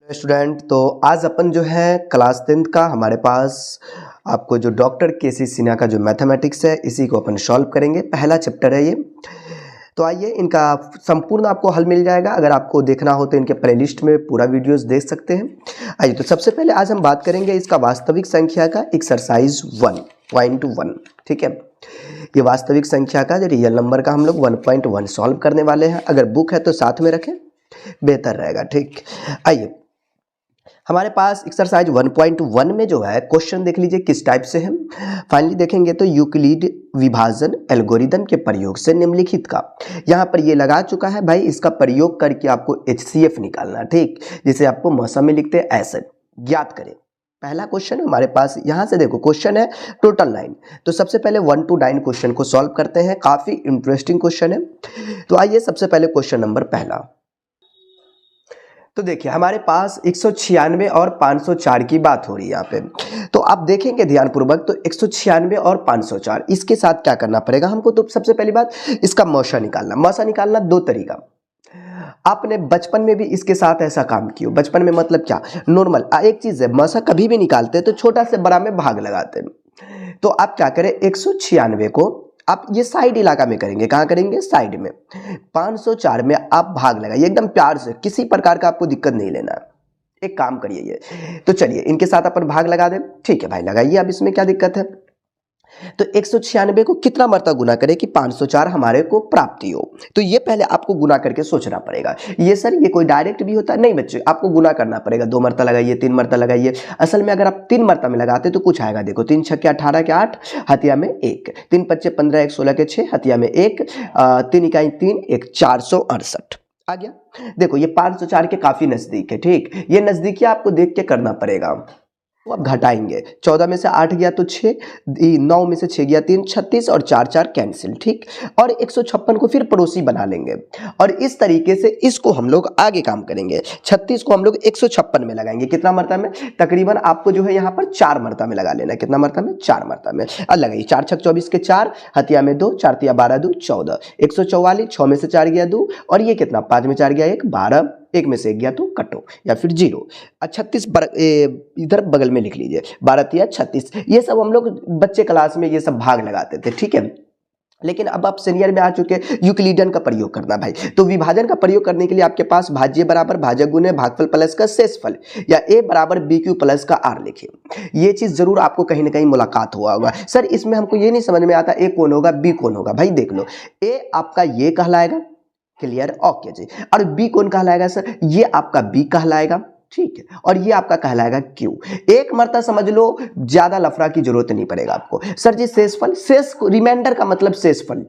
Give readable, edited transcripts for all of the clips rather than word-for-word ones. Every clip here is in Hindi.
स्टूडेंट, तो आज अपन जो है क्लास 10th का हमारे पास आपको जो डॉक्टर के.सी. सिन्हा का जो मैथमेटिक्स है इसी को अपन सॉल्व करेंगे। पहला चैप्टर है ये। तो आइए, इनका संपूर्ण आपको हल मिल जाएगा। अगर आपको देखना हो तो इनके प्लेलिस्ट में पूरा वीडियोस देख सकते हैं। आइए, तो सबसे पहले आज हम बात करेंगे इसका वास्तविक संख्या का एक्सरसाइज 1.1। ठीक है, ये वास्तविक संख्या का रियल नंबर का हम लोग 1.1 सॉल्व करने वाले हैं। अगर बुक है तो साथ में रखें, बेहतर रहेगा। ठीक, आइए, हमारे पास एक्सरसाइज 1.1 में जो है क्वेश्चन देख लीजिए किस टाइप से है। फाइनली देखेंगे तो यूक्लिड विभाजन एल्गोरिदम के प्रयोग से निम्नलिखित का, यहाँ पर ये लगा चुका है भाई, इसका प्रयोग करके आपको HCF निकालना। ठीक, जिसे आपको मौसम में लिखते हैं एसिड, ज्ञात करें। पहला क्वेश्चन हमारे पास यहाँ से देखो, क्वेश्चन है टोटल 9। तो सबसे पहले 1 to 9 क्वेश्चन को सॉल्व करते हैं। काफी इंटरेस्टिंग क्वेश्चन है। तो आइए, सबसे पहले क्वेश्चन नंबर पहला। तो देखिए, हमारे पास 196 और 504 की बात हो रही है यहाँ पे। तो आप देखेंगे ध्यानपूर्वक, तो 196 और 504 इसके साथ क्या करना पड़ेगा हमको। तो सबसे पहली बात, इसका मौसा निकालना। मौसा निकालना दो तरीका। आपने बचपन में भी इसके साथ ऐसा काम किया। बचपन में मतलब क्या, नॉर्मल एक चीज है, मौसा कभी भी निकालते तो छोटा से बड़ा में भाग लगाते हैं। तो आप क्या करें, 196 को आप ये साइड इलाका में करेंगे। कहाँ करेंगे, साइड में। 504 में आप भाग लगाइए एकदम प्यार से, किसी प्रकार का आपको दिक्कत नहीं लेना। एक काम करिए ये, तो चलिए इनके साथ अपन भाग लगा दें। ठीक है भाई, लगाइए। अब इसमें क्या दिक्कत है। तो 196 को कितना मरतबा गुना करें कि 504 हमारे को प्राप्ति हो। तो ये पहले आपको गुना करके सोचना पड़ेगा। ये सर ये कोई डायरेक्ट भी होता है? नहीं बच्चे, आपको गुना करना पड़ेगा। 2 मरतबा लगाइए, 3 मरतबा लगाइए। असल में अगर आप 3 मरतबा में लगाते तो कुछ आएगा। देखो, 3 छक्के 18 के 8, हथिया में 1, 3 पच्चे 15, 1 16 के 6, हथिया में 1, 3 इकाई 3, 1 468 आ गया। देखो, ये 504 के काफी नजदीक है। ठीक, ये नजदीकी आपको देख के करना पड़ेगा। तो अब घटाएंगे, 14 में से 8 गया तो 6, 9 में से 6 गया 3, 36 और 4 4 कैंसिल। ठीक, और 156 को फिर पड़ोसी बना लेंगे और इस तरीके से इसको हम लोग आगे काम करेंगे। 36 को हम लोग 156 में लगाएंगे। कितना मरतबा में, तकरीबन आपको जो है यहाँ पर 4 मरतबा में लगा लेना। कितना मरतबा में, 4 मरतबा में। अब लगाइए, 4 छक 24 के 4, हथिया में 2, 4 तिया 12 2 14, 144, 6 में से 4 गया 2, और ये कितना, 5 में 4 गया 1, 12, 1 में से 1 गया तो कटो या फिर 0। 36 इधर बगल में लिख लीजिए, 12 तिया 36। ये सब हम लोग बच्चे क्लास में ये सब भाग लगाते थे। ठीक है, लेकिन अब आप सीनियर में आ चुके, यूक्लिडियन का प्रयोग करना भाई। तो विभाजन का प्रयोग करने के लिए आपके पास भाज्य बराबर भाजक गुने भागफल प्लस का शेषफल, या a बराबर BQ प्लस का R लिखिए। ये चीज जरूर आपको कहीं ना कहीं मुलाकात हुआ होगा। सर इसमें हमको ये नहीं समझ में आता a कौन होगा b कौन होगा। भाई देख लो, a आपका ये कहलाएगा, क्लियर, ओके जी। और बी कौन कहलाएगा सर, ये आपका बी कहलाएगा। ठीक है, और ये आपका कहलाएगा क्यू। एक मरतबा समझ लो, ज्यादा लफड़ा की जरूरत नहीं पड़ेगा आपको। सर जी शेषफल, शेष रिमाइंडर का मतलब शेषफल,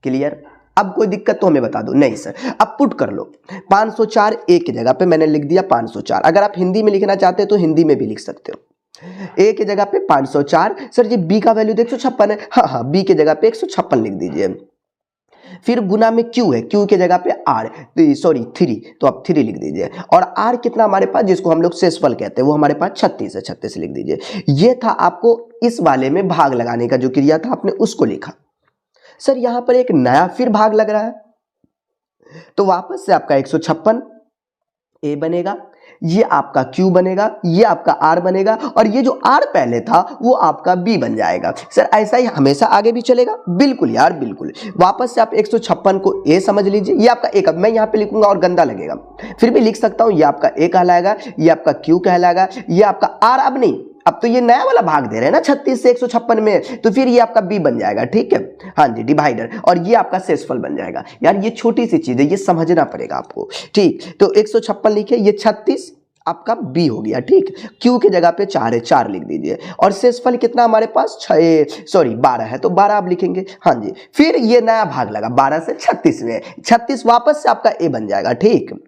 क्लियर। अब कोई दिक्कत तो हमें बता दो। नहीं सर, अब पुट कर लो। 504 ए की जगह पे मैंने लिख दिया 504। अगर आप हिंदी में लिखना चाहते हो तो हिंदी में भी लिख सकते हो। ए की जगह पे 504। सर जी बी का वैल्यू 156 है। हाँ, बी की जगह पे 156 लिख दीजिए। फिर गुना में क्यू है, क्यू के जगह पे आर, सॉरी 3, तो आप 3 लिख दीजिए। और आर कितना हमारे पास, जिसको हम लोग शेषफल कहते हैं, वो हमारे पास 36 है, 36 लिख दीजिए। ये था आपको इस वाले में भाग लगाने का जो क्रिया था, आपने उसको लिखा। सर यहां पर एक नया फिर भाग लग रहा है, तो वापस से आपका 156 ए बनेगा, ये आपका Q बनेगा, ये आपका R बनेगा, और ये जो R पहले था वो आपका B बन जाएगा। सर ऐसा ही हमेशा आगे भी चलेगा? बिल्कुल यार, बिल्कुल। वापस से आप 156 को A समझ लीजिए। ये आपका A, मैं यहाँ पे लिखूंगा और गंदा लगेगा, फिर भी लिख सकता हूँ। ये आपका A कहलाएगा, ये आपका Q कहलाएगा, ये आपका R। अब नहीं, अब तो ये नया वाला भाग दे रहे हैं ना 36 से 156 में, तो फिर ये आपका B बन जाएगा। ठीक है, हाँ जी, डिवाइडर, और ये आपका शेषफल बन जाएगा। यार ये छोटी सी चीज है, ये समझना पड़ेगा आपको। ठीक, तो 156 लिखे, ये 36 आपका B हो गया। ठीक, Q की जगह पे 4 है, 4 लिख दीजिए। और शेषफल कितना हमारे पास, 12 है, तो 12 आप लिखेंगे। हाँ जी, फिर ये नया भाग लगा 12 से 36 में, 36 वापस से आपका A बन जाएगा। ठीक,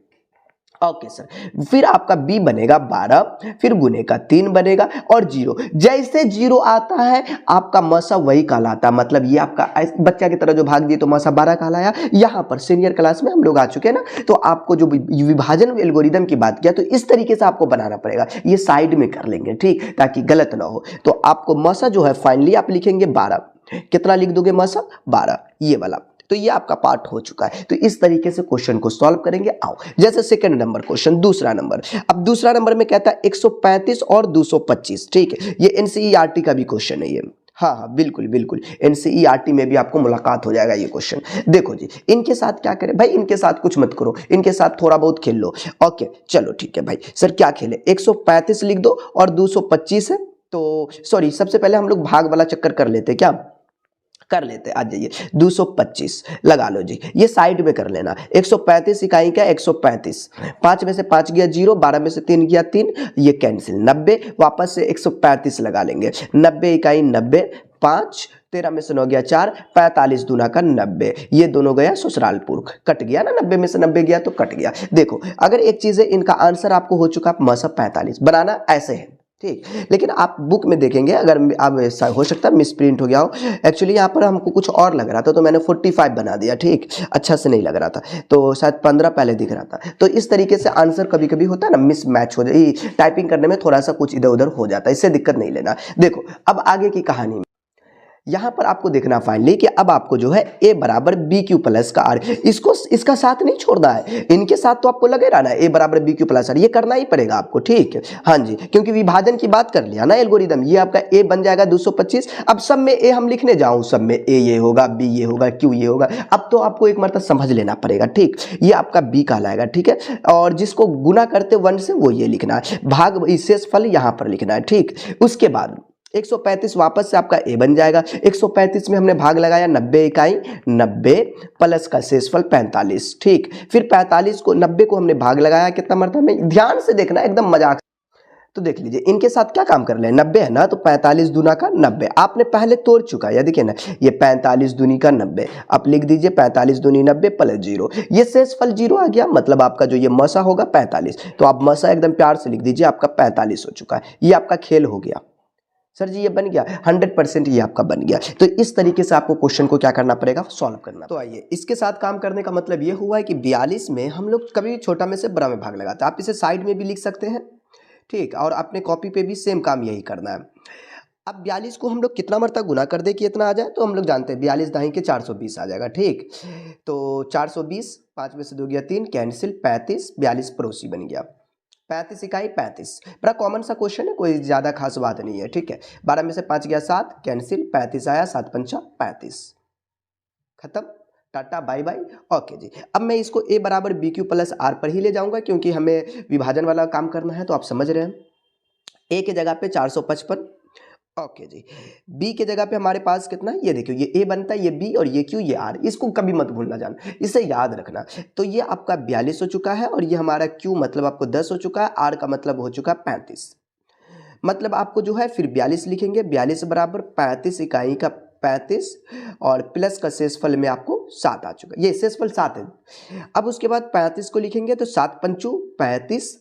ओके सर, फिर आपका B बनेगा 12, फिर गुने का 3 बनेगा, और 0। जैसे 0 आता है आपका मौसा वही कहलाता, मतलब ये आपका बच्चा की तरह जो भाग दिए तो मौसा 12 कहलाया। यहाँ पर सीनियर क्लास में हम लोग आ चुके हैं ना, तो आपको जो विभाजन एल्गोरिदम की बात किया, तो इस तरीके से आपको बनाना पड़ेगा। ये साइड में कर लेंगे, ठीक, ताकि गलत ना हो। तो आपको मौसा जो है फाइनली आप लिखेंगे 12। कितना लिख दोगे मौसा, 12, ये वाला। तो ये आपका पार्ट हो चुका है। तो इस तरीके से क्वेश्चन को सॉल्व करेंगे। आओ, जैसे सेकंड नंबर क्वेश्चन, दूसरा नंबर। अब दूसरा नंबर में कहता है 135 और 225, ठीक है। ये एनसीईआरटी का भी क्वेश्चन है ये। हाँ हाँ, बिल्कुल बिल्कुल, एनसीईआरटी में भी आपको मुलाकात हो जाएगा ये क्वेश्चन। देखो जी, इनके साथ क्या करें भाई, इनके साथ कुछ मत करो, इनके साथ थोड़ा बहुत खेल लो। ओके चलो ठीक है भाई। सर क्या खेले, 135 लिख दो और 225 है, तो सॉरी, सबसे पहले हम लोग भाग वाला चक्कर कर लेते, क्या कर लेते, आ जाइए। 225 लगा लो जी, ये साइड में कर लेना। 135 इकाई का 135, 5 में से 5 गया 0, 12 में से 3 गया 3, ये कैंसिल। 90 वापस से 135 लगा लेंगे, 90 इकाई 90, 5 13 में से 9 गया 4, 45 दूना का 90, ये दोनों गया ससुरालपुर, कट गया ना, 90 में से 90 गया तो कट गया। देखो अगर एक चीज है, इनका आंसर आपको हो चुका मसा 45, बनाना ऐसे है, ठीक। लेकिन आप बुक में देखेंगे, अगर आप हो सकता है मिस प्रिंट हो गया हो, एक्चुअली यहाँ पर हमको कुछ और लग रहा था तो मैंने 45 बना दिया, ठीक, अच्छा से नहीं लग रहा था, तो शायद 15 पहले दिख रहा था। तो इस तरीके से आंसर कभी कभी होता है ना, मिस मैच हो जाए, टाइपिंग करने में थोड़ा सा कुछ इधर उधर हो जाता है, इससे दिक्कत नहीं लेना। देखो अब आगे की कहानी, यहां पर आपको देखना फाइनली कि अब आपको जो है a बराबर बी क्यू प्लस का आर, इसको इसका साथ नहीं छोड़ना है, इनके साथ तो आपको लगे रहना है, a बराबर बी क्यू प्लस आर, ये करना ही पड़ेगा आपको, ठीक है। हाँ जी, क्योंकि विभाजन की बात कर लिया ना एल्गोरिदम, ये आपका a बन जाएगा 225। अब सब में a हम लिखने जाऊं, सब में a ये होगा, b ये होगा, q ये होगा, अब तो आपको एक मरतबा समझ लेना पड़ेगा, ठीक। ये आपका b कहलाएगा, ठीक है, और जिसको गुना करते 1 से वो ये लिखना है, भाग शेष फल यहां पर लिखना है, ठीक। उसके बाद 135 वापस से आपका a बन जाएगा, 135 में हमने भाग लगाया 90 इकाई, 90 प्लस का शेषफल 45, ठीक। फिर 45 को 90 को हमने भाग लगाया कितना मरतबा में, ध्यान से देखना, एकदम मजाक। तो देख लीजिए इनके साथ क्या काम कर ले, 90 है ना, तो 45 दूना का 90 आपने पहले तोड़ चुका है, देखिए ना, ये 45 दूनी का 90, आप लिख दीजिए 45 दूनी 90 प्लस 0, ये शेषफल 0 आ गया, मतलब आपका जो ये मसा होगा 45, तो आप मसा एकदम प्यार से लिख दीजिए, आपका 45 हो चुका है। ये आपका खेल हो गया सर जी, ये बन गया 100%, ये आपका बन गया। तो इस तरीके से आपको क्वेश्चन को क्या करना पड़ेगा, सॉल्व करना। तो आइए, इसके साथ काम करने का मतलब ये हुआ है कि 42 में हम लोग कभी भी छोटा में से बड़ा में भाग लगाते हैं, आप इसे साइड में भी लिख सकते हैं, ठीक, और अपने कॉपी पे भी सेम काम यही करना है। अब 42 को हम लोग कितना मरतबा गुना कर दे कि इतना आ जाए, तो हम लोग जानते हैं 42 दाही के 420 आ जाएगा, ठीक। तो 420, 5 में से 2 गया 3, कैंसिल, 35, 42 पड़ोसी बन गया, 35 इकाई 35, बड़ा कॉमन सा क्वेश्चन है, कोई ज़्यादा खास बात नहीं है, ठीक है। 12 में से 5 गया 7, कैंसिल, 35 आया, 7 पंचा 35, खत्म, टाटा बाय बाय। ओके जी, अब मैं इसको a बराबर बी क्यू प्लस आर पर ही ले जाऊंगा, क्योंकि हमें विभाजन वाला काम करना है, तो आप समझ रहे हैं। a के जगह पे 455, ओके जी, b के जगह पे हमारे पास कितना है, ये देखियो, ये a बनता है, ये b और ये q, ये r, इसको कभी मत भूलना जाना, इसे याद रखना। तो ये आपका 42 हो चुका है, और ये हमारा q मतलब आपको 10 हो चुका है, r का मतलब हो चुका है 35, मतलब आपको जो है फिर 42 लिखेंगे, 42 बराबर 35 इकाई का 35, और प्लस का शेषफल में आपको 7 आ चुका, ये शेषफल 7 है। अब उसके बाद 35 को लिखेंगे तो 7 पंचू 35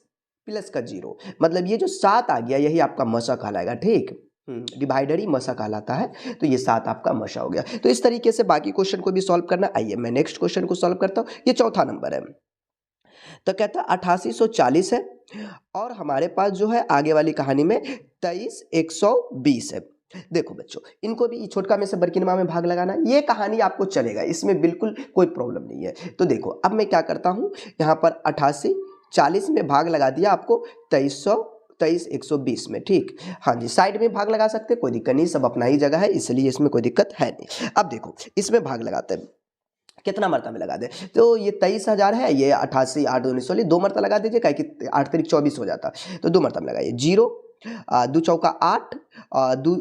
प्लस का 0, मतलब ये जो 7 आ गया यही आपका मसा कहलाएगा, ठीक, डिवाइडर ही मसा कहलाता है, तो ये 7 आपका मसा हो गया। तो इस तरीके से बाकी क्वेश्चन को भी सॉल्व करना। आइए मैं नेक्स्ट क्वेश्चन को सॉल्व करता हूँ, ये चौथा नंबर है। तो कहता है 8840 है, और हमारे पास जो है आगे वाली कहानी में 23120 है। देखो बच्चों, इनको भी छोटका में से बरकिनमा में भाग लगाना, ये कहानी आपको चलेगा, इसमें बिल्कुल कोई प्रॉब्लम नहीं है। तो देखो अब मैं क्या करता हूँ, यहाँ पर 8840 में भाग लगा दिया आपको 23120 में, ठीक। हाँ जी, साइड में भाग लगा सकते, कोई दिक्कत नहीं, सब अपना ही जगह है, इसलिए इसमें कोई दिक्कत है नहीं। अब देखो इसमें भाग लगाते हैं, कितना मरतबा में लगा दे, तो ये 23,000 है, ये 88 8 2 16, 2 मरतबा लगा दीजिए, क्या कि 8 तारीख 24 हो जाता, तो 2 मरतबा में लगाइए। 0 2 चौका 8, दो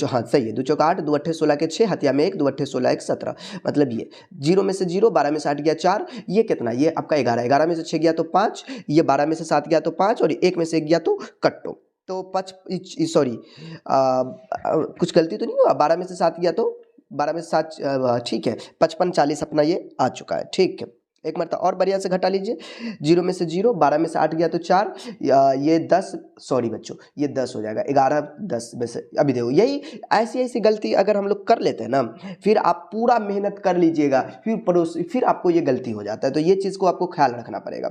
हाँ सही है, 2 चौका 8, 2 अट्ठे 16 के 6, हथिया में 1, 2 अट्ठे 16 1 17, मतलब ये 0 में से 0, 12 में से 8 गया 4, ये कितना, ये आपका 11, 11 में से 6 गया तो 5, ये 12 में से 7 गया तो 5, और 1 में से 1 गया तो कट्टो, तो कुछ गलती तो नहीं हुआ, 12 में से 7 गया तो 12 में से 7, ठीक है, 55 40 अपना ये आ चुका है, ठीक है। एक मरतबा और बढ़िया से घटा लीजिए, 0 में से 0, 12 में से 8 गया तो 4, ये 10, सॉरी बच्चों ये 10 हो जाएगा, 11 10 में से, अभी देखो यही ऐसी गलती अगर हम लोग कर लेते हैं ना, फिर आप पूरा मेहनत कर लीजिएगा, फिर आपको ये गलती हो जाता है, तो ये चीज़ को आपको ख्याल रखना पड़ेगा।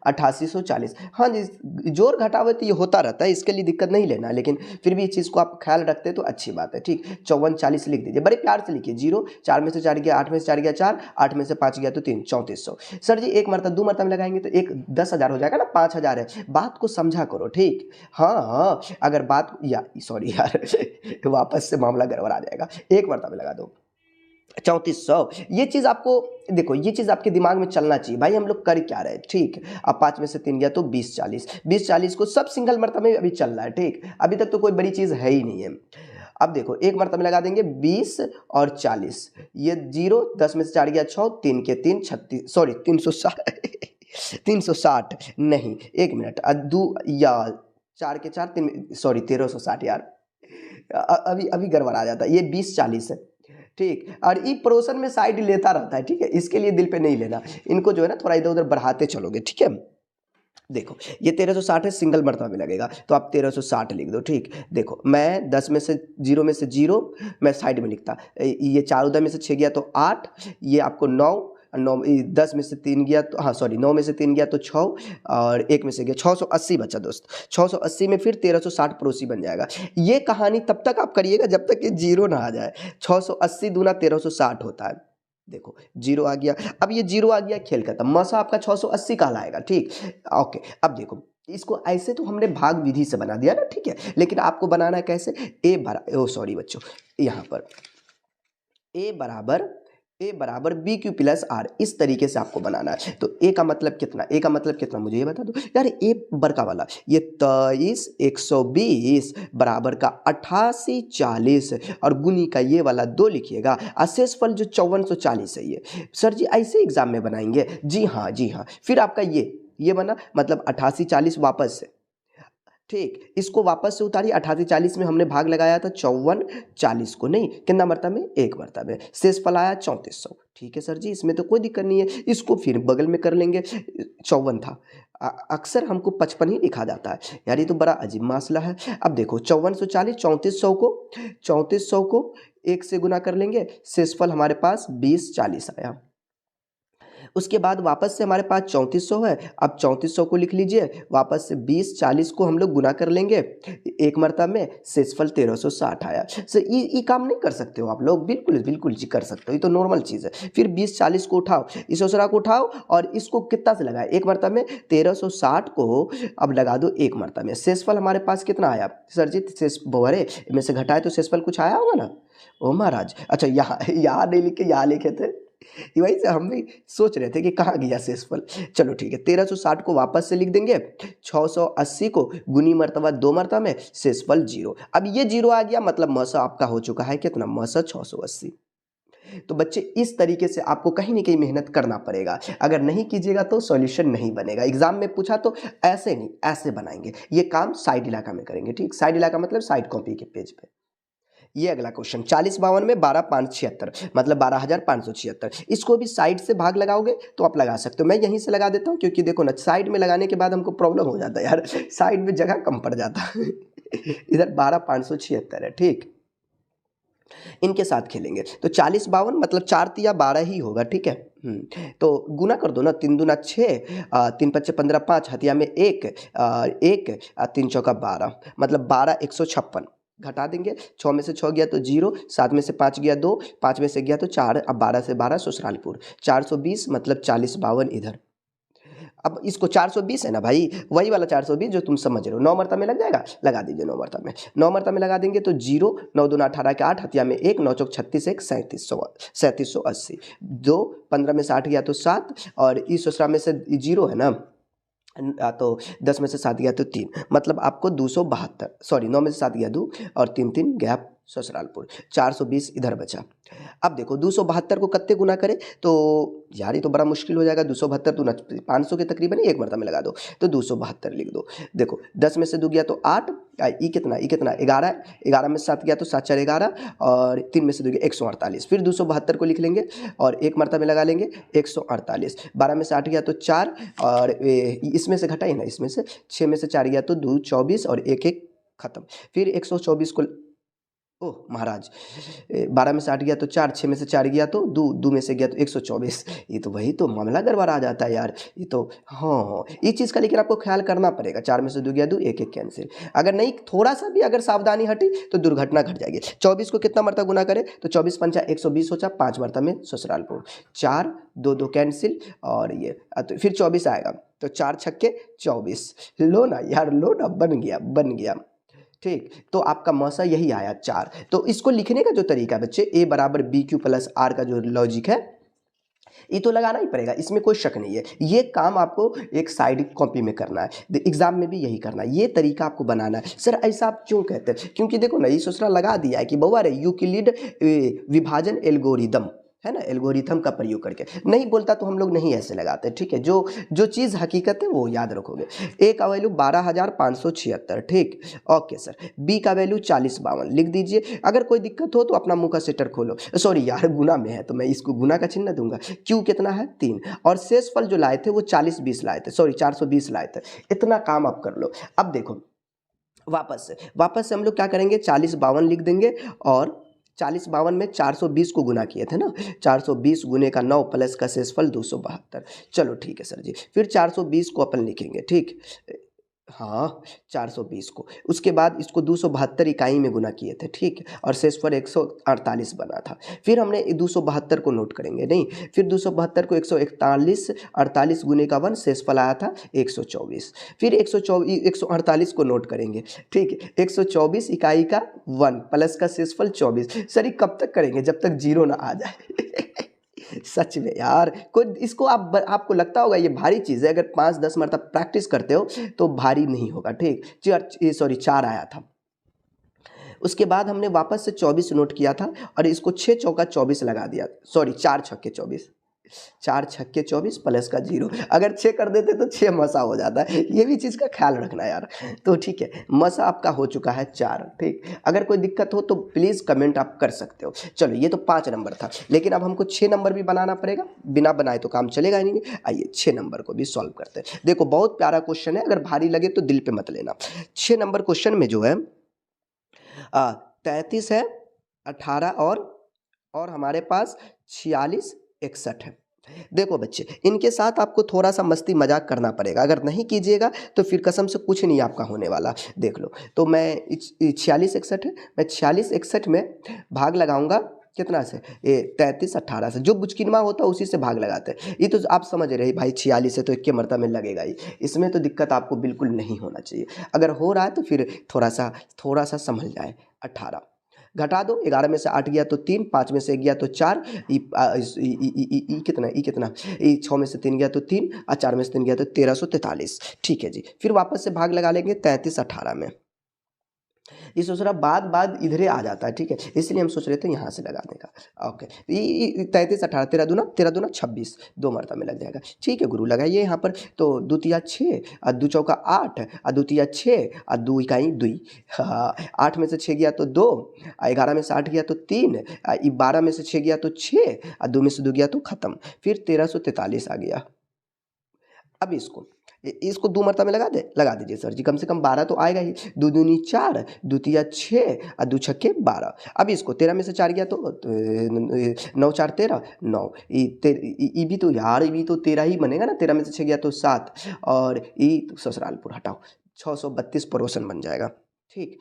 8840। हाँ जी, जोड़ घटाव तो ये होता रहता है, इसके लिए दिक्कत नहीं लेना, लेकिन फिर भी इस चीज़ को आप ख्याल रखते तो अच्छी बात है। ठीक, 5440 लिख दीजिए, बड़े प्यार से लिखिए। 0, 4 में से 4 गया, 8 में से 4 गया 4, 8 में से 5 गया तो 3, 3400। सर जी एक मरतबा 2 मरतबा लगाएंगे तो एक 10,000 हो जाएगा ना, 5000 है। बात को समझा करो। ठीक, हाँ हाँ, अगर बात या सॉरी यार वापस से मामला गड़बड़ आ जाएगा। एक मरतबा लगा दो 3400। ये चीज़ आपको देखो, ये चीज़ आपके दिमाग में चलना चाहिए भाई, हम लोग कर क्या रहे हैं। ठीक, अब 5 में से 3 गया तो 2040, 2040 को सब सिंगल मरतबे में अभी चल रहा है। ठीक, अभी तक तो कोई बड़ी चीज़ है ही नहीं है। अब देखो एक मरतबा लगा देंगे 20 और 40, ये 0, 10 में से 4 गया 6, 3 के 3 36, सॉरी 360 360 नहीं, एक मिनट, दो या 4 के 4 3, सॉरी 1360 यार, अभी अभी गड़बड़ आ जाता है। ये 2040 है। ठीक, और ई पड़ोसन में साइड लेता रहता है। ठीक है, इसके लिए दिल पे नहीं लेना, इनको जो है ना थोड़ा इधर उधर बढ़ाते चलोगे। ठीक है, देखो ये 1360 है, सिंगल मरतबा में लगेगा तो आप 1360 लिख दो। ठीक, देखो मैं 10 में से 0 में से 0 मैं साइड में लिखता, ये 4 उधर में से 6 गया तो 8, ये आपको 9, 10 में से 3 गया तो हाँ सॉरी 9 में से 3 गया तो 6, और 1 में से गया 680 बचा दोस्त। 680 में फिर 1360 पड़ोसी बन जाएगा। ये कहानी तब तक आप करिएगा जब तक कि 0 ना आ जाए। 680 दूना 1360 होता है। देखो 0 आ गया, अब ये 0 आ गया, खेल खत्म, मसा आपका 680 कहलाएगा। ठीक, ओके, अब देखो इसको ऐसे तो हमने भाग विधि से बना दिया ना। ठीक है, लेकिन आपको बनाना है कैसे, सॉरी बच्चों, यहाँ पर ए बराबर बी क्यू प्लस आर, इस तरीके से आपको बनाना है। तो ए का मतलब कितना, ए का मतलब कितना मुझे ये बता दो यार। ए बड़का वाला ये 23 120 बराबर का 88 40 और गुनी का ये वाला 2 लिखिएगा। शेषफल जो 5440 है, ये सर जी ऐसे एग्जाम में बनाएंगे। जी हाँ जी हाँ, फिर आपका ये बना, मतलब 88 40 वापस से। ठीक, इसको वापस से उतारिए, 88 40 में हमने भाग लगाया था 54 40 को, नहीं कितना मरतबा में, एक मरतबा में, शेषफल आया 3400। ठीक है सर जी, इसमें तो कोई दिक्कत नहीं है, इसको फिर बगल में कर लेंगे। 54 था, अक्सर हमको 55 ही लिखा जाता है यार, ये तो बड़ा अजीब मसला है। अब देखो 5440, 3400 को 1 से गुना कर लेंगे, शेषफल हमारे पास 20 40 आया। उसके बाद वापस से हमारे पास 3400 है, अब 3400 को लिख लीजिए, वापस से 20 40 को हम लोग गुना कर लेंगे एक मरतबा में, शेषफल 1360 आया। सर ये काम नहीं कर सकते हो आप लोग, बिल्कुल बिल्कुल जी कर सकते हो, ये तो नॉर्मल चीज़ है। फिर 20 40 को उठाओ, इस ओसरा को उठाओ और इसको कितना से लगाए, एक मरतबा में, 1360 को अब लगा दो एक मरतबा में, शेषफल हमारे पास कितना आया सर जी, शेष बोरे में से घटाए तो शेषफल कुछ आया होगा ना। ओ महाराज, अच्छा यहाँ नहीं लिखे, यहाँ लिखे थे, वही से हम भी सोच रहे थे कि कहाँ गया शेषफल। चलो ठीक है, 1360 को वापस से लिख देंगे, 680 को गुनी मरतबा 2 मरतबा में, शेषफल 0। अब ये 0 आ गया, मतलब मसा आपका हो चुका है कितना, मसा 680। तो बच्चे इस तरीके से आपको कहीं ना कहीं मेहनत करना पड़ेगा, अगर नहीं कीजिएगा तो सॉल्यूशन नहीं बनेगा। एग्जाम में पूछा तो ऐसे नहीं, ऐसे बनाएंगे। ये काम साइड इलाका में करेंगे। ठीक, साइड इलाका मतलब साइड कॉपी के पेज पे। ये अगला क्वेश्चन, 4052 में 12,576 मतलब 12,576, इसको भी साइड से भाग लगाओगे तो आप लगा सकते हो। मैं यहीं से लगा देता हूँ, क्योंकि देखो ना साइड में लगाने के बाद हमको प्रॉब्लम हो जाता है यार, साइड में जगह कम पड़ जाता है इधर 12,576 है। ठीक, इनके साथ खेलेंगे तो 4052 मतलब 4 तिया 12 ही होगा। ठीक है, तो गुना कर दो ना, 3 दूना 6, 3 पच्चे 15, 5 हथिया में 1, 3 चौका 12 मतलब 12 156 घटा देंगे। 6 में से 6 गया तो 0, 7 में से 5 गया 2, 5 में से गया तो 4, अब 12 से 12 ससुरालपुर, 420 मतलब 4052 इधर। अब इसको 420 है ना भाई, वही वाला 420 जो तुम समझ रहे हो। 9 मरतबा में लग जाएगा, लगा दीजिए 9 मरतबा में। 9 मरतबा में लगा देंगे तो 0, 9 दूना 18 के 8 हथिया में 1, 9 चौक 36 1 3780, 2 15 में से 8 गया तो 7, और इस ससुरा में से 0 है ना, तो 10 में से 7 गया तो 3 मतलब आपको 272, सॉरी 9 में से 7 गया 2 और 3 3 गैप ससुरालपुर, 420 इधर बचा। अब देखो 272 को कत्ते गुना करें तो यार ये तो बड़ा मुश्किल हो जाएगा। 272 दूना 500 के तकरीबन एक मरतबा में लगा दो तो 272 लिख दो। देखो 10 में से 2 गया तो 8, ई कितना 11, 11 में से 7 गया तो 7 4 11 और 3 में से 2 गया 148, फिर 272 को लिख लेंगे और एक मरतबा में लगा लेंगे 148। 12 में से 8 गया तो 4 और इसमें से घटाइए ना, इसमें से 6 में से 4 गया तो 2 24 और 1 1 खत्म। फिर 124 को ओह महाराज, 12 में से 8 गया तो 4, 6 में से 4 गया तो 2, 2 में से गया तो 124। ये तो वही तो मामला गड़बड़ आ जाता है यार, ये तो। हाँ, ये चीज़ का लेकिन आपको ख्याल करना पड़ेगा। 4 में से 2 गया 2, 1 1 कैंसिल। अगर नहीं, थोड़ा सा भी अगर सावधानी हटी तो दुर्घटना घट जाएगी। 24 को कितना मरतबा गुना करें तो 24 पंचा 120 हो जा, 5 मरतबा में ससुरालपुर। 4, 2 2 कैंसिल, और ये तो फिर 24 आएगा, तो 4 छक्के 24। लो ना यार, लो ना, बन गया बन गया। ठीक, तो आपका मौसा यही आया 4। तो इसको लिखने का जो तरीका है बच्चे, ए बराबर बी क्यू प्लस आर का जो लॉजिक है, ये तो लगाना ही पड़ेगा, इसमें कोई शक नहीं है। ये काम आपको एक साइड कॉपी में करना है, एग्जाम में भी यही करना है, ये तरीका आपको बनाना है। सर ऐसा आप क्यों कहते हैं? क्योंकि देखो ना, ये सोचना लगा दिया है कि बउआ रे यूक्लिड विभाजन एल्गोरिदम है ना, एल्गोरिथम का प्रयोग करके। नहीं बोलता तो हम लोग नहीं ऐसे लगाते, ठीक है। जो जो चीज़ हकीकत है वो याद रखोगे। ए का वैल्यू 12,576, ठीक, ओके सर। बी का वैल्यू 4052 लिख दीजिए। अगर कोई दिक्कत हो तो अपना मुंह का सेटर खोलो। सॉरी यार, गुना में है तो मैं इसको गुना का चिन्ह दूंगा। क्यू कितना है 3, और शेष फल जो लाए थे वो 40-20 लाए थे, सॉरी 420 लाए थे। इतना काम आप कर लो। अब देखो, वापस से हम लोग क्या करेंगे, 4052 लिख देंगे, और 4052 में 420 को गुना किए थे ना, 420 गुने का 9 प्लस का शेषफल 272। चलो ठीक है सर जी, फिर 420 को अपन लिखेंगे, ठीक। हाँ, 420 को, उसके बाद इसको 272 इकाई में गुना किए थे, ठीक, और शेषफल 148 बना था। फिर हमने 272 को नोट करेंगे, नहीं, फिर 272 को 141 48 गुने का 1 शेषफल आया था 124। फिर 148 को नोट करेंगे, ठीक, 124 इकाई का 1 प्लस का शेषफल 24। सर ये कब तक करेंगे? जब तक जीरो ना आ जाए। सच में यार, कोई इसको आपको लगता होगा ये भारी चीज़ है, अगर 5-10 मरतब प्रैक्टिस करते हो तो भारी नहीं होगा, ठीक। सॉरी 4 आया था। उसके बाद हमने वापस से 24 नोट किया था, और इसको 6 चौका 24 लगा दिया, सॉरी 4 छक्के 24, 4 छक्के 24 प्लस का 0। अगर 6 कर देते तो 6 मसा हो जाता है, ये भी चीज़ का ख्याल रखना यार। तो ठीक है, मसा आपका हो चुका है 4, ठीक। अगर कोई दिक्कत हो तो प्लीज़ कमेंट आप कर सकते हो। चलो ये तो 5 नंबर था, लेकिन अब हमको 6 नंबर भी बनाना पड़ेगा, बिना बनाए तो काम चलेगा ही नहीं। आइए 6 नंबर को भी सॉल्व करते हैं। देखो बहुत प्यारा क्वेश्चन है, अगर भारी लगे तो दिल पे मत लेना। 6 नंबर क्वेश्चन में जो है 33 है, 18 और हमारे पास 46 61 है। देखो बच्चे, इनके साथ आपको थोड़ा सा मस्ती मजाक करना पड़ेगा, अगर नहीं कीजिएगा तो फिर कसम से कुछ नहीं आपका होने वाला। देख लो, तो मैं 46 61 है, मैं 46 61 में भाग लगाऊंगा कितना से, ये 33 18 से, जो बुचकिनमा होता है उसी से भाग लगाते हैं। ये तो आप समझ रहे भाई, 46 है तो 1 के मरतबा में लगेगा ही, इसमें तो दिक्कत आपको बिल्कुल नहीं होना चाहिए। अगर हो रहा है तो फिर थोड़ा सा संभल जाए। 18 घटा दो, 11 में से 8 गया तो 3, 5 में से 1 गया तो 4, कितना 6 में से 3 गया तो 3, और 4 में से 3 गया तो 1343। ठीक है जी, फिर वापस से भाग लगा लेंगे 33 18 में। ये सोच रहा बाद इधरे आ जाता है, ठीक है, इसलिए हम सोच रहे थे यहाँ से लगाने का। ओके, 33 18 13 दूना 26, 2 मरतबा में लग जाएगा। ठीक है गुरु, लगाइए यहाँ पर। तो 2 तिया 6, और 2 चौका 8, और 2 तिया 6, और 2 इकाई 2। हाँ, 8 में से 6 गया तो 2, 11 में से 8 गया तो 3, 12 में से 6 गया तो 6, और 2 में से 2 गया तो खत्म। फिर 1343 आ गया। अब इसको 2 मरतबा में लगा दीजिए सर जी, कम से कम 12 तो आएगा ही। 2 दूनी 4, 2 तिया 6, और 2 छक्के 12। अब इसको 13 में से 4 गया तो 9 4 13 9, ये भी तो यार, ये भी तो 13 ही बनेगा ना, 13 में से 6 गया तो 7, और ये तो ससुरालपुर हटाओ, 632 पड़ोसन बन जाएगा, ठीक।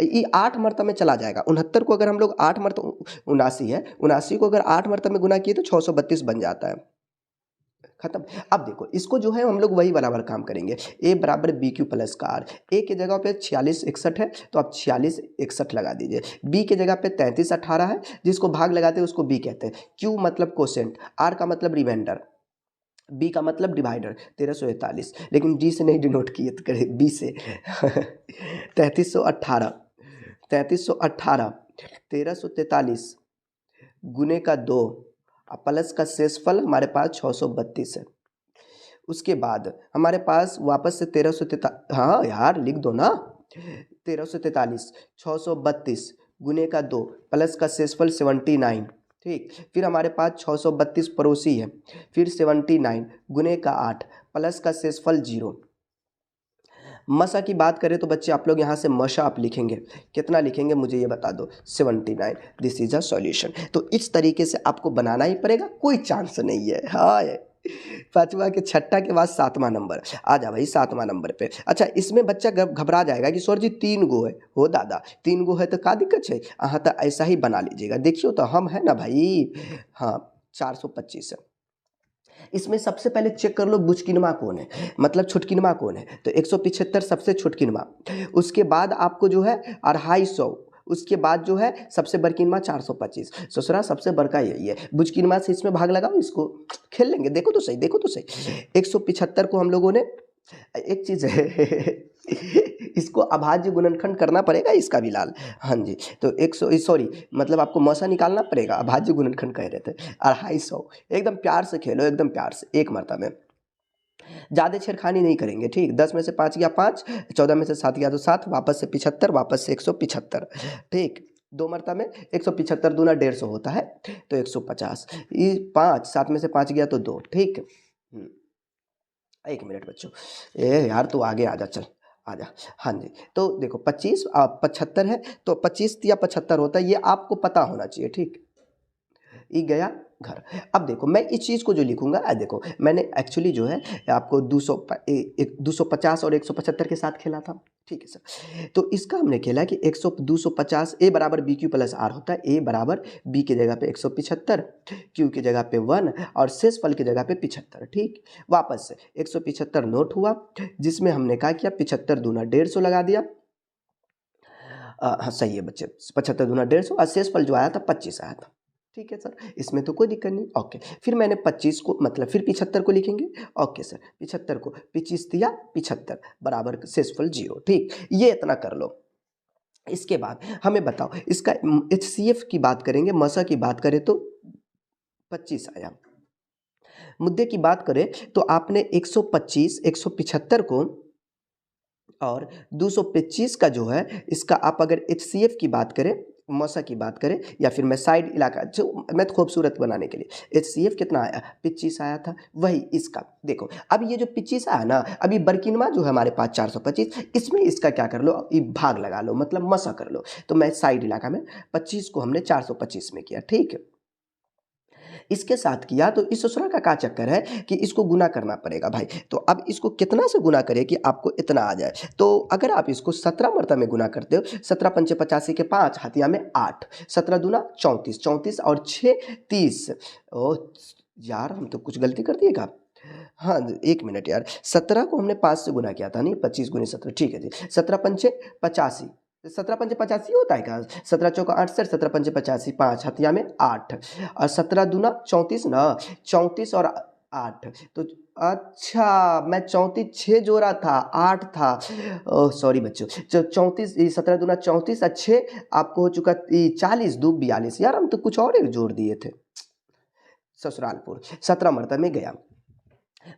ये 8 मरतबा में चला जाएगा। 69 को अगर हम लोग 8 मरतबा, 79 है, 79 को अगर 8 मरतबा में गुना किए तो 632 बन जाता है, खत्म। अब देखो, इसको जो है हम लोग वही बराबर काम करेंगे, ए बराबर बी क्यू प्लस का आर। ए की जगह पे 46 61 है तो आप 46 61 लगा दीजिए। बी की जगह पे 33 18 है, जिसको भाग लगाते हैं उसको बी कहते हैं। क्यू मतलब कोसेंट, आर का मतलब रिमाइंडर, बी का मतलब डिवाइडर 1341, लेकिन डी से नहीं डिनोट किए तो करे बी से। 3318 1343 गुने का 2, प्लस का शेषफल हमारे पास 632 है। उसके बाद हमारे पास वापस से 1343, हाँ यार लिख दो ना, 1343 632 गुने का 2 प्लस का शेषफल 79, ठीक। फिर हमारे पास 632 पड़ोसी है, फिर 79 गुने का 8 प्लस का शेषफल 0। मसा की बात करें तो बच्चे आप लोग यहाँ से मशा आप लिखेंगे, कितना लिखेंगे मुझे ये बता दो, 79। This is a solution. तो इस तरीके से आपको बनाना ही पड़ेगा, कोई चांस नहीं है। हाँ, पांचवा के छठा के बाद सातवां नंबर आ जा भाई, सातवां नंबर पे। अच्छा, इसमें बच्चा घबरा जाएगा कि सर जी 3 गो है, हो दादा 3 गो है तो का दिक्कत है। हाँ, तो ऐसा ही बना लीजिएगा। देखियो तो हम है ना भाई, हाँ 425 है। इसमें सबसे पहले चेक कर लो बुचकिनमा कौन है, मतलब छुटकिनमा कौन है। तो 175 सबसे छुटकिनमा, उसके बाद आपको जो है 250, उसके बाद जो है सबसे बड़किनमा 425। ससुरा सबसे बड़का यही है। बुचकिनमा से इसमें भाग लगाओ, इसको खेल लेंगे। देखो तो सही, देखो तो सही। 175 को हम लोगों ने, एक चीज़ है इसको अभाज्य गुणनखंड करना पड़ेगा इसका भी लाल। हाँ जी, तो 100, सॉरी मतलब आपको मौसा निकालना पड़ेगा, अभाज्य गुणनखंड कह रहे थे। 250, एकदम प्यार से खेलो, एकदम प्यार से, एक मरतबा में ज़्यादा छेड़खानी नहीं करेंगे, ठीक। 10 में से 5 गया 5, 14 में से 7 गया तो 7, वापस से 75, वापस से 175, ठीक। 2 मरतबा में 175 दूना 150 होता है, तो 150। ये 5, 7 में से 5 गया तो 2, ठीक। 1 मिनट बच्चों, ए यार तू आगे आ जा, चल आ जा। हाँ जी, तो देखो 25 75 है, तो 25 या 75 होता है, ये आपको पता होना चाहिए, ठीक। ये गया घर। अब देखो मैं इस चीज़ को जो लिखूंगा, देखो मैंने एक्चुअली जो है आपको 250 और 175 के साथ खेला था, ठीक है सर। तो इसका हमने खेला कि 250 ए बराबर बी क्यू प्लस आर होता है। ए बराबर बी की जगह पे 175, क्यू की जगह पे 1 और शेष फल की जगह पे 75, ठीक। वापस से 175 नोट हुआ, जिसमें हमने कहा किया 75 दूना 150 लगा दिया। हाँ सही है बच्चे, 75 दूना 150 और शेष फल जो आया था 25 आया था, ठीक है सर। इसमें तो कोई दिक्कत नहीं, ओके। फिर मैंने 25 को, मतलब फिर 75 को लिखेंगे, ओके सर। 75 को 25 दिया 75 बराबर शेषफल 0, ठीक। ये इतना कर लो। इसके बाद हमें बताओ इसका HCF की बात करेंगे, मसा की बात करें तो 25 आया। मुद्दे की बात करें तो आपने 125, 175 को और 225 का जो है, इसका आप अगर HCF की बात करें, मौसा की बात करें, या फिर मैं साइड इलाका जो मैं खूबसूरत बनाने के लिए, HCF कितना आया, 25 आया था। वही इसका देखो, अब ये जो 25 आया ना, अभी बर्किनमा जो है हमारे पास 425, इसमें इसका क्या कर लो, ये भाग लगा लो, मतलब मसा कर लो। तो मैं साइड इलाका में 25 को हमने 425 में किया, ठीक है। इसके साथ किया तो इस ससुरा का चक्कर है कि इसको गुना करना पड़ेगा भाई। तो अब इसको कितना से गुना करें कि आपको इतना आ जाए। तो अगर आप इसको 17 मरतबा में गुना करते हो, 17 पंचे 85 के 5, हथिया में 8, 17 दूना 34, 34 और 6 30। ओ यार हम तो कुछ गलती कर दिएगा। हाँ 1 मिनट यार, 17 को हमने 5 से गुना किया था, नहीं 25 गुने 17, ठीक है जी। 17 पंचे 85, 17 पंचे 85 होता है क्या, 17 चौका 68, 17 पंचे 85, 5 हथिया में 8 और 17 दूना 34 ना, 34 और 8 तो अच्छा मैं 34 6 जोड़ा था, 8 था, ओह सॉरी बच्चों। 34, 17 दूना 34 और 6 आपको हो चुका 40, 2 42। यार हम तो कुछ और एक जोड़ दिए थे। ससुरालपुर 17 मरतबा में गया,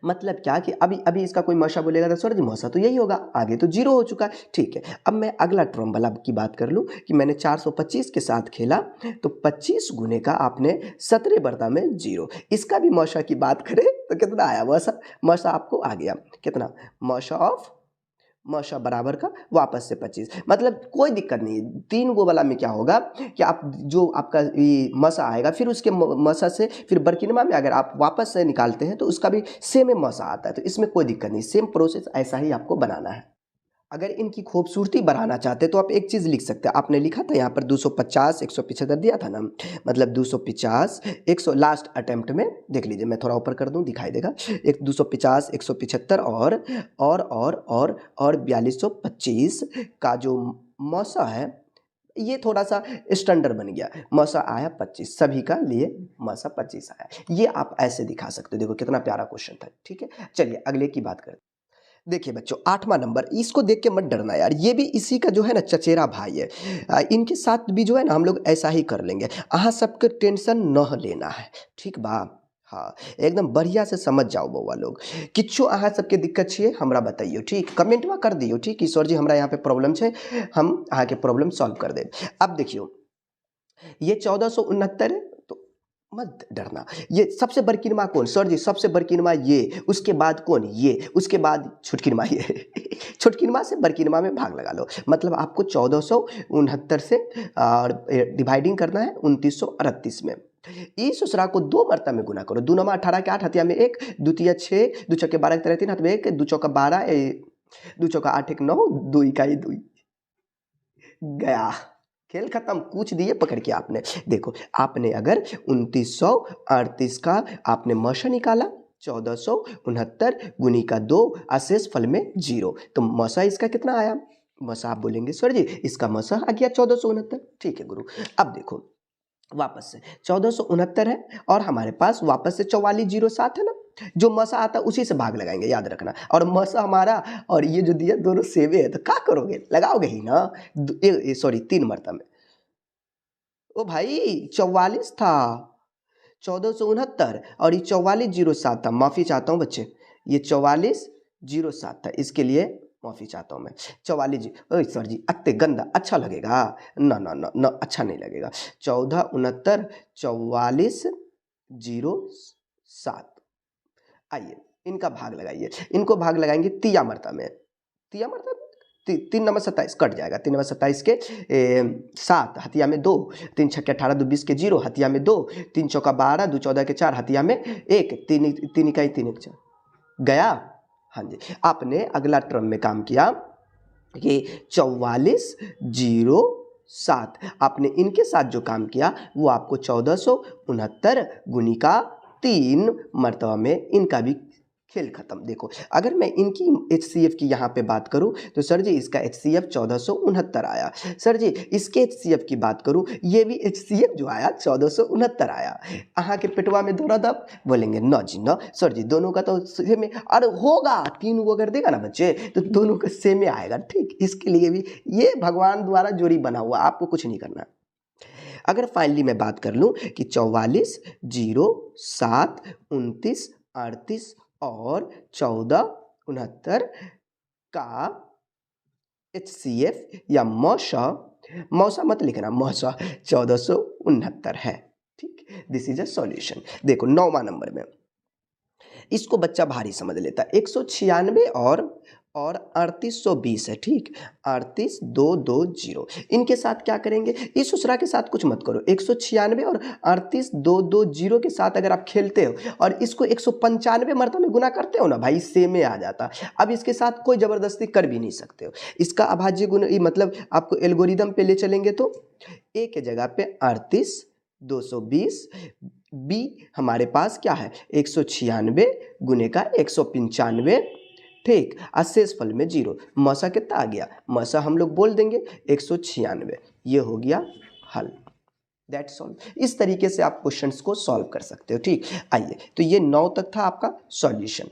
मतलब क्या कि अभी अभी इसका कोई मौसा बोलेगा तो सर जी मौसा तो यही होगा, आगे तो 0 हो चुका है, ठीक है। अब मैं अगला ट्रम वाला की बात कर लूँ कि मैंने 425 के साथ खेला, तो 25 गुने का आपने 17 बर्ता में 0। इसका भी मौसा की बात करें तो कितना आया मौसा, मौसा आपको आ गया कितना, मौसा ऑफ मौसा बराबर का वापस से 25, मतलब कोई दिक्कत नहीं है। 3 गो वाला में क्या होगा कि आप जो आपका ये मसा आएगा, फिर उसके मसा से फिर बर्किनमा में अगर आप वापस से निकालते हैं तो उसका भी सेम मसा आता है। तो इसमें कोई दिक्कत नहीं, सेम प्रोसेस ऐसा ही आपको बनाना है। अगर इनकी खूबसूरती बढ़ाना चाहते हैं तो आप एक चीज़ लिख सकते हैं। आपने लिखा था यहाँ पर 250 175 दिया था ना, मतलब 250 100 लास्ट अटेम्प्ट में देख लीजिए, मैं थोड़ा ऊपर कर दूँ दिखाई देगा। एक 250 175 और 4225 का जो मौसा है, ये थोड़ा सा स्टैंडर्ड बन गया। मौसा आया 25, सभी का लिए मौसा 25 आया। ये आप ऐसे दिखा सकते हो। देखो कितना प्यारा क्वेश्चन था, ठीक है। चलिए अगले की बात करते हैं। देखिए बच्चों 8वां नंबर, इसको देख के मत डरना यार, ये भी इसी का जो है ना चचेरा भाई है। इनके साथ भी जो है ना हम लोग ऐसा ही कर लेंगे। अहाँ सबके टेंशन न लेना है, ठीक बा। हाँ एकदम बढ़िया से समझ जाओ बउआ लोग। किच्छो अहाँ सबके दिक्कत छे हमरा बताइयो, ठीक, कमेंटवा कर दियो, ठीक, ईश्वर जी हमरा यहाँ पे प्रॉब्लम छे, हम अहाँ के प्रॉब्लम सॉल्व कर देब। अब देखियो ये 1469 है, तो मत डरना। ये सबसे बरकीनमा कौन सर जी? सबसे बरकीनमा ये, उसके बाद कौन? ये, उसके बाद छुटकिनमा ये। छुटकिनमा से बरकीनमा में भाग लगा लो, मतलब आपको 1469 से और डिवाइडिंग करना है 2938 में। इस उसरा को 2 मरतबा में गुना करो। 2 नमा 18 के 8, हथिया में 1, द्वितीय 6, 2 चौके 12 के 3, हाथ में 1, 2 चौका 12, 2 चौका 8 1 9, 2 इकाई 2 गया। खेल खत्म। पूछ दिए पकड़ के आपने। देखो आपने अगर 2938 का आपने मसा निकाला, 1469 गुनी का 2, अशेष फल में 0, तो मसा इसका कितना आया? मसा आप बोलेंगे सर जी इसका मसा आ गया 1469। ठीक है गुरु। अब देखो वापस से 1469 है और हमारे पास वापस से 4407 है ना, जो मसा आता है उसी से भाग लगाएंगे, याद रखना। और मसा हमारा और ये जो दिया दोनों सेवे है, तो क्या करोगे? लगाओगे ही ना। सॉरी 3 मरतबा में। ओ भाई 44 था, 1469 और ये 4407 था। माफी चाहता हूँ बच्चे, ये 4407 था, इसके लिए माफी चाहता हूँ मैं। 44 ओए सर जी अत्ते गंदा अच्छा लगेगा ना ना ना ना, अच्छा नहीं लगेगा। 1469 4407। आइए इनका भाग लगाइए, इनको भाग लगाएंगे तिया मरता में। तिया मरता 3 नंबर 27 कट जाएगा। 3 नंबर 27 के 7, हथिया में 2, 3 छक्के 18, 2 20 के 0, हथिया में 2, 3 चौका 12, 2 14 के 4, हथिया में 1, 3 इकाई 3 1 4 गया। हाँ जी, आपने अगला टर्म में काम किया कि 4407, आपने इनके साथ जो काम किया वो आपको 1469 गुनी का 3 मरतबा में इनका भी खेल खत्म। देखो अगर मैं इनकी HCF की यहाँ पे बात करूँ तो सर जी इसका HCF 1469 आया। सर जी इसके HCF की बात करूँ, ये भी HCF जो आया 1469 आया। अहाँ के पेटवा में दौरा दब बोलेंगे न जी न सर जी दोनों का तो सेम है। अरे होगा, 3 को अगर देगा ना बच्चे तो दोनों का सेम ही आएगा। ठीक, इसके लिए भी ये भगवान द्वारा जोड़ी बना हुआ, आपको कुछ नहीं करना। अगर फाइनली मैं बात कर लूँ कि 44 0 7 29 38 और 1469 का HCF या मौसा मत लिखना, मौसा 1469 है। ठीक, दिस इज अ सॉल्यूशन। देखो 9वां नंबर में इसको बच्चा भारी समझ लेता है। 196 और 3820 है। ठीक, 38220 इनके साथ क्या करेंगे? इस उसरा के साथ कुछ मत करो। 196 और 38220 के साथ अगर आप खेलते हो और इसको 195 मरतबा में गुना करते हो ना भाई, सेम में आ जाता। अब इसके साथ कोई जबरदस्ती कर भी नहीं सकते हो। इसका अभाज्य गुण मतलब आपको एल्गोरिदम पे ले चलेंगे तो ए के जगह पे 38220, बी हमारे पास क्या है 196 गुने का 195। ठीक, अशेष फल में 0, मसा कितना आ गया? मसा हम लोग बोल देंगे 196। ये हो गया हल। That's all. इस तरीके से आप क्वेश्चंस को सॉल्व कर सकते हो। ठीक, आइए तो ये 9 तक था आपका सॉल्यूशन।